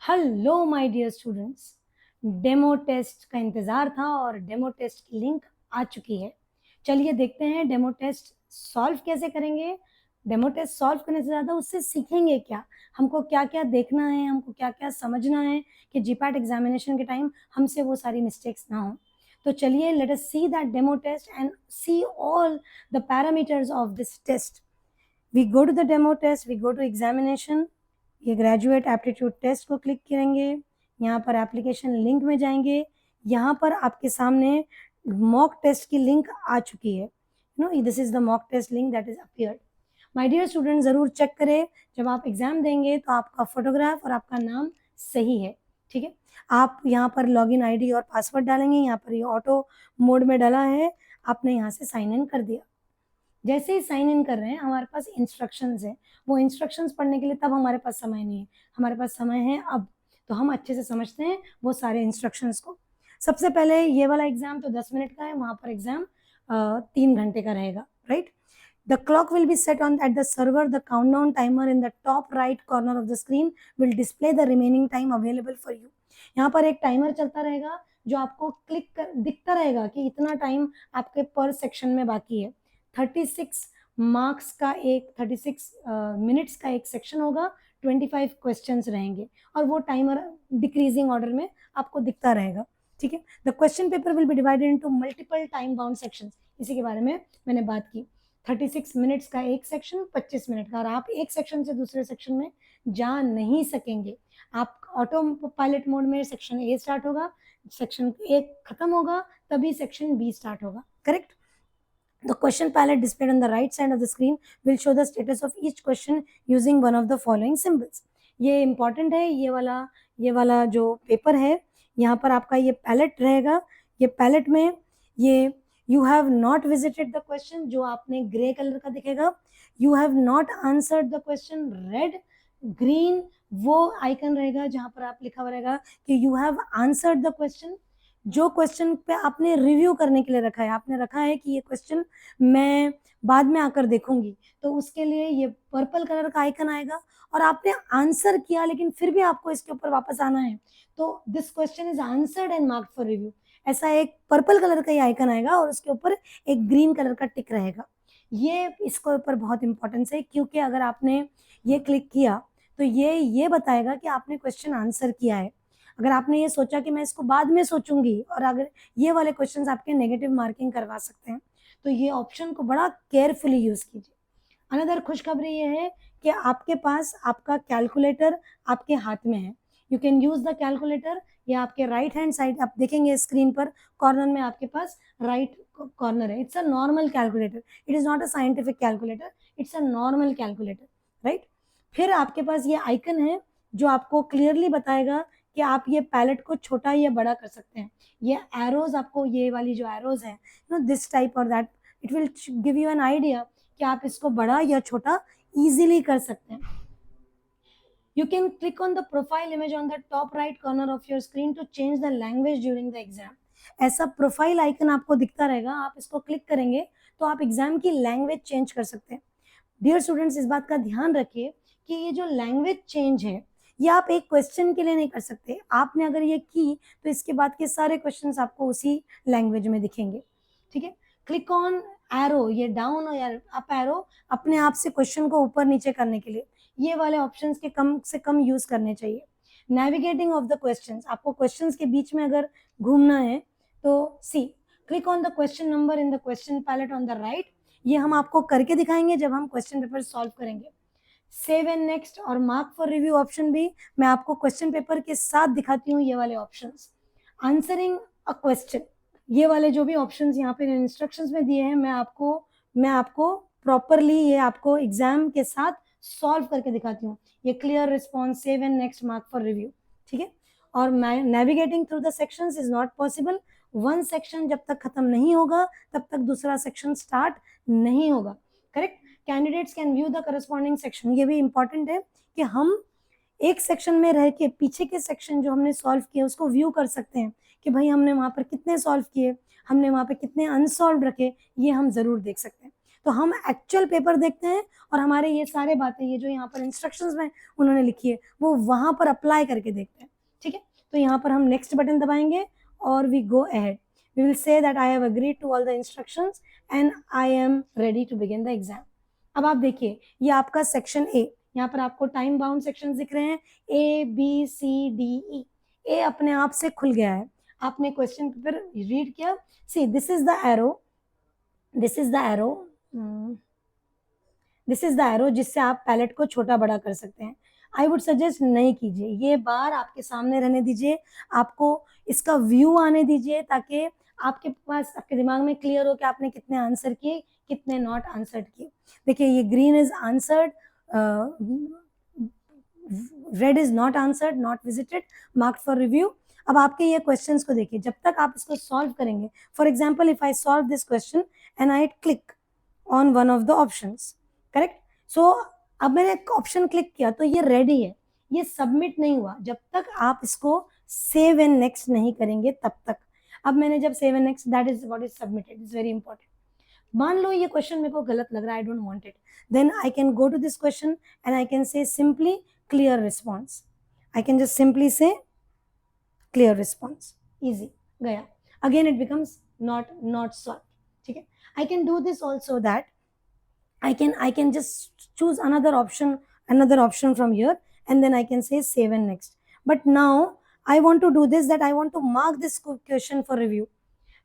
Hello my dear students, demo test का इंतज़ार था और डेमो टेस्ट की लिंक आ चुकी है। चलिए देखते हैं डेमो टेस्ट सॉल्व कैसे करेंगे। डेमो टेस्ट सॉल्व करने से ज़्यादा उससे सीखेंगे क्या, हमको क्या क्या देखना है, हमको क्या क्या समझना है कि जीपैट एग्जामिनेशन के टाइम हमसे वो सारी मिस्टेक्स ना हो। तो चलिए let us see that demo test and see all the parameters of this test. We go to the demo test, we go to examination, ये ग्रेजुएट एप्टीट्यूड टेस्ट को क्लिक करेंगे, यहाँ पर एप्लीकेशन लिंक में जाएंगे, यहाँ पर आपके सामने मॉक टेस्ट की लिंक आ चुकी है। This is the mock test link that is appeared. My dear student, ज़रूर चेक करें जब आप एग्जाम देंगे तो आपका फोटोग्राफ और आपका नाम सही है। ठीक है, आप यहाँ पर लॉगिन आईडी और पासवर्ड डालेंगे, यहाँ पर ये ऑटो मोड में डाला है, आपने यहाँ से साइन इन कर दिया। जैसे ही साइन इन कर रहे हैं हमारे पास इंस्ट्रक्शंस है, वो इंस्ट्रक्शंस पढ़ने के लिए तब हमारे पास समय नहीं है, हमारे पास समय है अब। तो हम अच्छे से समझते हैं वो सारे इंस्ट्रक्शंस को। सबसे पहले ये वाला एग्जाम तो 10 मिनट का है, वहाँ पर एग्जाम 3 घंटे का रहेगा, right. The clock will be set on at the server. The countdown timer in the top right corner of the screen will display the remaining time available for you. यहाँ पर एक टाइमर चलता रहेगा जो आपको क्लिक कर दिखता रहेगा कि इतना टाइम आपके पर सेक्शन में बाकी है। 36 मार्क्स का एक 36 मिनट्स का एक सेक्शन होगा, 25 क्वेश्चंस रहेंगे और वो टाइमर डिक्रीजिंग ऑर्डर में आपको दिखता रहेगा। ठीक है, the question paper will be divided into multiple time bound sections. इसी के बारे में मैंने बात की। 36 मिनट्स का एक सेक्शन, 25 मिनट का, और आप एक सेक्शन से दूसरे सेक्शन में जा नहीं सकेंगे। आप ऑटो पायलट मोड में सेक्शन ए स्टार्ट होगा, सेक्शन ए खत्म होगा, तभी सेक्शन बी स्टार्ट होगा, correct. The question palette displayed on the right side of the screen will show the status of each question using one of the following symbols. ये important है, ये वाला जो paper है, यहाँ पर आपका ये पैलेट रहेगा। ये पैलेट में ये you have not visited the question जो आपने ग्रे कलर का दिखेगा, you have not answered the question red green वो आइकन रहेगा जहाँ पर आप लिखा हुआ रहेगा कि you have answered the question। जो क्वेश्चन पे आपने रिव्यू करने के लिए रखा है, आपने रखा है कि ये क्वेश्चन मैं बाद में आकर देखूंगी, तो उसके लिए ये पर्पल कलर का आइकन आएगा। और आपने आंसर किया लेकिन फिर भी आपको इसके ऊपर वापस आना है, तो this question is answered and marked for review, ऐसा एक पर्पल कलर का ये आइकन आएगा और उसके ऊपर एक ग्रीन कलर का टिक रहेगा। ये इसके ऊपर बहुत इंपॉर्टेंस है, क्योंकि अगर आपने ये क्लिक किया तो ये बताएगा कि आपने क्वेश्चन आंसर किया है। अगर आपने ये सोचा कि मैं इसको बाद में सोचूंगी, और अगर ये वाले क्वेश्चंस आपके नेगेटिव मार्किंग करवा सकते हैं, तो ये ऑप्शन को बड़ा केयरफुली यूज कीजिए। अनदर खुशखबरी ये है कि आपके पास आपका कैलकुलेटर आपके हाथ में है। You can use the calculator. ये आपके राइट हैंड साइड आप देखेंगे स्क्रीन पर कॉर्नर में आपके पास राइट कॉर्नर है। It's a normal calculator, it is not a scientific calculator, it's a normal calculator, right. फिर आपके पास ये आइकन है जो आपको क्लियरली बताएगा कि आप ये पैलेट को छोटा या बड़ा कर सकते हैं। ये एरोज आपको, ये वाली जो एरोज है दिस टाइप और that, it will give you an idea कि आप इसको बड़ा या छोटा इजीली कर सकते हैं। You can click on the profile image on the top right corner of your screen to change the language during the exam. ऐसा प्रोफाइल आइकन आपको दिखता रहेगा, आप इसको क्लिक करेंगे तो आप एग्जाम की लैंग्वेज चेंज कर सकते हैं। डियर स्टूडेंट्स, इस बात का ध्यान रखिए कि ये जो लैंग्वेज चेंज है ये आप एक क्वेश्चन के लिए नहीं कर सकते। आपने अगर ये की तो इसके बाद के सारे क्वेश्चंस आपको उसी लैंग्वेज में दिखेंगे। ठीक है, क्लिक ऑन एरो, ये डाउन या अप एरो अपने आप से क्वेश्चन को ऊपर नीचे करने के लिए ये वाले ऑप्शंस के कम से कम यूज करने चाहिए। नेविगेटिंग ऑफ द क्वेश्चंस, आपको क्वेश्चंस के बीच में अगर घूमना है तो see click on the question number in the question palette on the right. ये हम आपको करके दिखाएंगे जब हम क्वेश्चन पेपर सॉल्व करेंगे। सेव एंड नेक्स्ट और मार्क फॉर रिव्यू ऑप्शन भी मैं आपको क्वेश्चन पेपर के साथ दिखाती हूँ। ये वाले ऑप्शंस, आंसरिंग अ क्वेश्चन, ये वाले जो भी ऑप्शंस यहाँ पे इंस्ट्रक्शंस में दिए हैं, मैं आपको प्रॉपरली ये आपको एग्जाम के साथ सॉल्व करके दिखाती हूँ। ये clear response, save and next, mark for review, ठीक है। और navigating through the sections is not possible. One section जब तक खत्म नहीं होगा तब तक दूसरा सेक्शन स्टार्ट नहीं होगा, correct. Candidates can view the corresponding section, ये भी इंपॉर्टेंट है कि हम एक सेक्शन में रह के पीछे के सेक्शन जो हमने सॉल्व किए उसको व्यू कर सकते हैं कि भाई हमने वहाँ पर कितने सॉल्व किए, हमने वहाँ पे कितने अनसॉल्व रखे, ये हम जरूर देख सकते हैं। तो हम एक्चुअल पेपर देखते हैं और हमारे ये सारे बातें, ये जो यहाँ पर इंस्ट्रक्शंस में उन्होंने लिखी है, वो वहाँ पर अप्लाई करके देखते हैं, ठीक है। तो यहाँ पर हम नेक्स्ट बटन दबाएंगे और we go ahead. We will say that I have agreed to all the instructions and I am ready to begin the exam. अब आप देखिए, ये आपका सेक्शन ए, यहाँ पर आपको टाइम बाउंड सेक्शन दिख रहे हैं, A B C D E. ए अपने आप से खुल गया है, आपने क्वेश्चन पेपर रीड किया। See this is the arrow, this is the arrow, this is the arrow जिससे आप पैलेट को छोटा बड़ा कर सकते हैं। आई वुड सजेस्ट नहीं कीजिए, ये बार आपके सामने रहने दीजिए, आपको इसका व्यू आने दीजिए ताकि आपके पास, आपके दिमाग में क्लियर हो कि आपने कितने आंसर किए, कितने नॉट आंसर्ड किए। देखिए ये green is answered, red is not answered, not visited, marked for review. अब आपके ये क्वेश्चंस को देखिए, जब तक आप इसको सॉल्व करेंगे, for example if I solve this question and I click on one of the options, correct. So अब मैंने एक ऑप्शन क्लिक किया तो ये रेडी है, ये सबमिट नहीं हुआ जब तक आप इसको सेव एंड नेक्स्ट नहीं करेंगे तब तक। अब मैंने जब save and next, that is what is submitted, is very important. मान लो ये क्वेश्चन मेरे को गलत लग रहा है, I don't want it, then I can go to this question and I can say simply clear response. I can just simply say clear response, easy गया। Again it becomes not solve, ठीक है। I can do this also, that I can just choose another option from here and then I can say save and next. But now I want to do this, that I want to mark this question for review.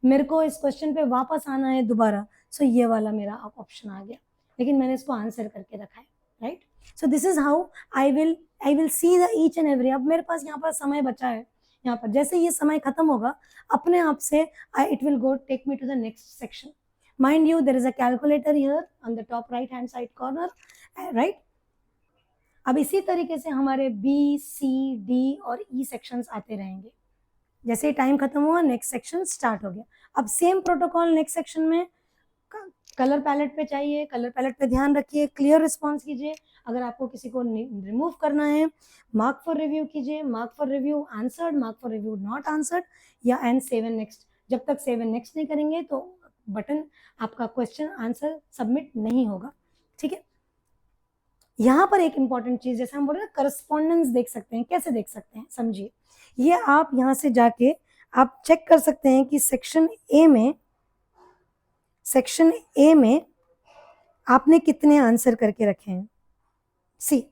मेरे को इस question पे वापस आना है दोबारा, सो ये वाला मेरा ऑप्शन आ गया, लेकिन मैंने इसको आंसर करके रखा है, right. So this is how I will see the each and every. अब मेरे पास यहाँ पर समय बचा है, यहाँ पर जैसे ये समय खत्म होगा अपने आप से it will go take me to the next section. Mind you, there is a calculator here on the top right hand side corner, right? अब इसी तरीके से हमारे B, C, D और E सेक्शंस आते रहेंगे। जैसे टाइम खत्म हुआ, नेक्स्ट सेक्शन स्टार्ट हो गया। अब सेम प्रोटोकॉल नेक्स्ट सेक्शन में कलर पैलेट पे चाहिए, कलर पैलेट पे ध्यान रखिए, क्लियर रिस्पॉन्स कीजिए। अगर आपको किसी को रिमूव करना है, मार्क फॉर रिव्यू कीजिए, mark for review answered, mark for review not answered, या एंड सेव एंड नेक्स्ट। जब तक सेव एंड नेक्स्ट नहीं करेंगे तो बटन, आपका क्वेश्चन आंसर सबमिट नहीं होगा, ठीक है। यहाँ पर एक इंपॉर्टेंट चीज, जैसे हम बोल रहे हैं करस्पॉन्डेंस देख सकते हैं, कैसे देख सकते हैं समझिए। ये आप यहाँ से जाके आप चेक कर सकते हैं कि सेक्शन ए में आपने कितने आंसर करके रखे हैं। सी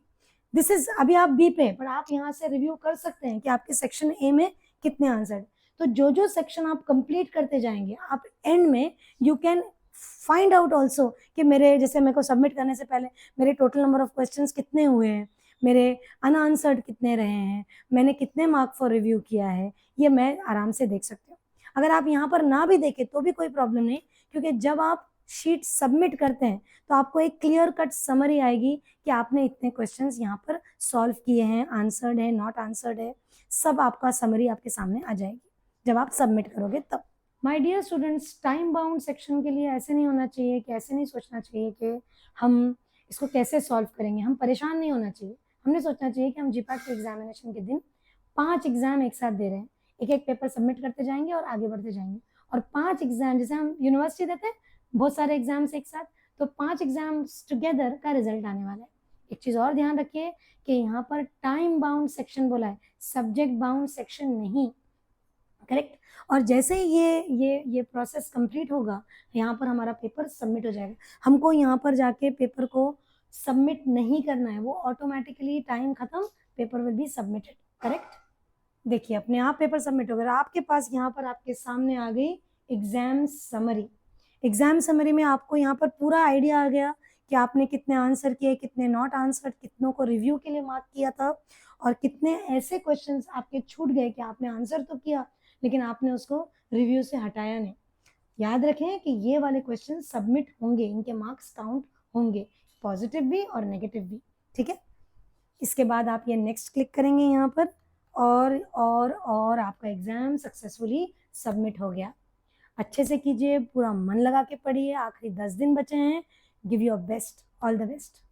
दिस इज, अभी आप बी पे, पर आप यहाँ से रिव्यू कर सकते हैं कि आपके सेक्शन ए में कितने आंसर। तो जो सेक्शन आप कंप्लीट करते जाएंगे, आप एंड में you can find out also कि मेरे, जैसे मेरे को सबमिट करने से पहले मेरे टोटल नंबर ऑफ क्वेश्चंस कितने हुए हैं, मेरे अनआंसर्ड कितने रहे हैं, मैंने कितने मार्क फॉर रिव्यू किया है, ये मैं आराम से देख सकती हूँ। अगर आप यहाँ पर ना भी देखें तो भी कोई प्रॉब्लम नहीं, क्योंकि जब आप शीट सबमिट करते हैं तो आपको एक क्लियर कट समरी आएगी कि आपने इतने क्वेश्चंस यहाँ पर सॉल्व किए हैं, आंसर्ड है, नॉट आंसर्ड है, सब आपका समरी आपके सामने आ जाएगी जब आप सबमिट करोगे तब। My dear students, time bound section के लिए ऐसे नहीं होना चाहिए कि, ऐसे नहीं सोचना चाहिए कि हम इसको कैसे सॉल्व करेंगे, हम परेशान नहीं होना चाहिए। हमने सोचना चाहिए कि हम जीपैट के एग्जामिनेशन के दिन 5 एग्जाम एक साथ दे रहे हैं, एक एक पेपर सबमिट करते जाएंगे और आगे बढ़ते जाएंगे। और 5 एग्जाम, जैसे हम यूनिवर्सिटी देते हैं बहुत सारे एग्जाम्स एक साथ, तो 5 एग्जाम्स टुगेदर का रिजल्ट आने वाला है। एक चीज और ध्यान रखिए कि यहाँ पर टाइम बाउंड सेक्शन बोला है, सब्जेक्ट बाउंड सेक्शन नहीं, करेक्ट। और जैसे ही ये प्रोसेस कंप्लीट होगा, यहाँ पर हमारा पेपर सबमिट हो जाएगा। हमको यहाँ पर जाके पेपर को सबमिट नहीं करना है, वो ऑटोमेटिकली टाइम खत्म, paper will be submitted, correct. देखिए अपने आप पेपर सबमिट हो गया। आपके पास यहाँ पर आपके सामने आ गई एग्जाम समरी। एग्जाम समरी में आपको यहाँ पर पूरा आइडिया आ गया कि आपने कितने आंसर किए, कितने नॉट आंसर, कितनों को रिव्यू के लिए मार्क किया था, और कितने ऐसे क्वेश्चंस आपके छूट गए कि आपने आंसर तो किया लेकिन आपने उसको रिव्यू से हटाया नहीं। याद रखें कि ये वाले क्वेश्चन सबमिट होंगे, इनके मार्क्स काउंट होंगे, पॉजिटिव भी और नेगेटिव भी, ठीक है। इसके बाद आप ये नेक्स्ट क्लिक करेंगे यहाँ पर, और आपका एग्जाम सक्सेसफुली सबमिट हो गया। अच्छे से कीजिए, पूरा मन लगा के पढ़िए, आखिरी 10 दिन बचे हैं। Give your best, all the best.